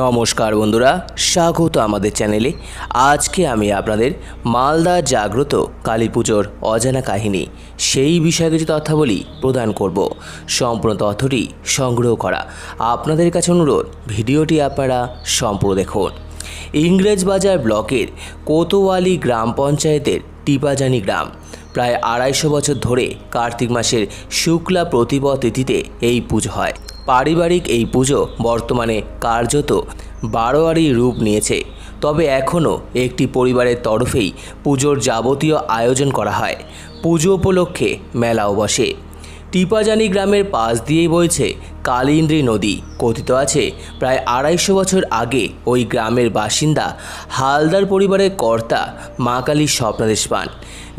নমস্কার বন্ধুরা, স্বাগত আমাদের চ্যানেলে। আজকে আমি আপনাদের মালদা জাগ্রত কালী পুজোর অজানা কাহিনী সেই বিষয়ে কিছু তথ্যাবলী প্রদান করব। সম্পূর্ণ তথ্যটি সংগ্রহ করা আপনাদের কাছে অনুরোধ, ভিডিওটি আপনারা সম্পূর্ণ দেখুন। ইংরেজবাজার ব্লকের কোতোয়ালি গ্রাম পঞ্চায়েতের টিপাজানি গ্রাম। প্রায় 250 বছর ধরে কার্তিক মাসের শুক্লা প্রতিপদ তিথিতে এই পুজো হয়। পারিবারিক এই পুজো বর্তমানে কার্যত বারোয়ারি রূপ নিয়েছে। তবে এখনও একটি পরিবারের তরফেই পুজোর যাবতীয় আয়োজন করা হয়। পুজো উপলক্ষে মেলাও বসে। টিপাজানি গ্রামের পাশ দিয়েই বইছে কালিন্দী নদী। কথিত আছে প্রায় 250 বছর আগে ওই গ্রামের বাসিন্দা হালদার পরিবারের কর্তা মা কালীর স্বপ্নাদেশ পান।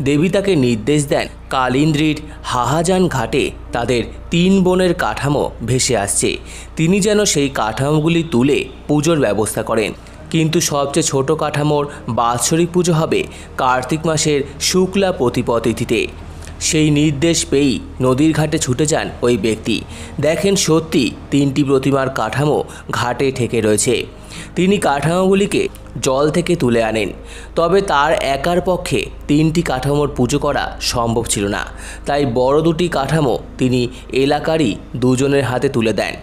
দেবী তাকে নির্দেশ দেন কালিন্দ্রির হাহাজান ঘাটে তাদের 3 বোনের কাঠামো ভেসে আসছে, তিনি যেন সেই কাঠামোগুলি তুলে পুজোর ব্যবস্থা করেন। কিন্তু সবচেয়ে ছোট কাঠামোর বাৎসরিক পুজো হবে কার্তিক মাসের শুক্লা প্রতিপদ তিথিতে। সেই নির্দেশ পেয়েই নদীর ঘাটে ছুটে যান ওই ব্যক্তি। দেখেন সত্যি 3টি প্রতিমার কাঠামো ঘাটে ঠেকে রয়েছে। তিনি কাঠামোগুলিকে জল থেকে তুলে আনেন। তবে তার একার পক্ষে 3টি কাঠামোর পুজো করা সম্ভব ছিল না। তাই বড় 2টি কাঠামো তিনি এলাকারই 2 জনের হাতে তুলে দেন।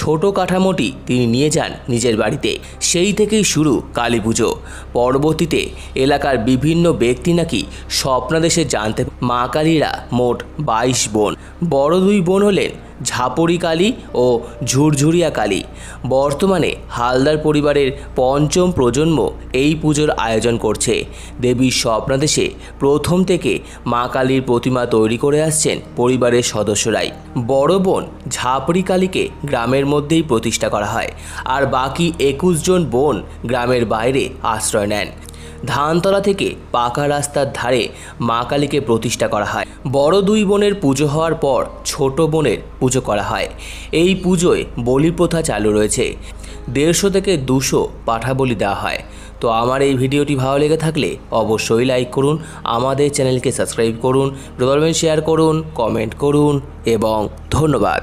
ছোট কাঠামোটি তিনি নিয়ে যান নিজের বাড়িতে। সেই থেকেই শুরু কালী পুজো। পরবর্তীতে এলাকার বিভিন্ন ব্যক্তি নাকি স্বপ্নাদেশে জানতে মা কালীরা মোট 22 বোন। বড় 2 বোন হলেন ঝাপড়ি কালী ও ঝুরঝুরিয়া কালী। বর্তমানে হালদার পরিবারের 5ম প্রজন্ম এই পুজোর আয়োজন করছে। দেবীর স্বপ্নাদেশে প্রথম থেকে মা কালীর প্রতিমা তৈরি করে আসছেন পরিবারের সদস্যরাই। বড় বোন ঝাপড়ি কালীকে গ্রামের মধ্যেই প্রতিষ্ঠা করা হয়, আর বাকি 21 জন বোন গ্রামের বাইরে আশ্রয় নেন। ধানতলা থেকে পাকা রাস্তার ধারে মা কালীকে প্রতিষ্ঠা করা হয়। বড় 2 বোনের পুজো হওয়ার পর ছোট বোনের পুজো করা হয়। এই পুজোয় বলি প্রথা চালু রয়েছে। 150 থেকে 200 পাঠা বলি দেওয়া হয়। তো আমার এই ভিডিওটি ভালো লেগে থাকলে অবশ্যই লাইক করুন, আমাদের চ্যানেলকে সাবস্ক্রাইব করুন, শেয়ার করুন, কমেন্ট করুন এবং ধন্যবাদ।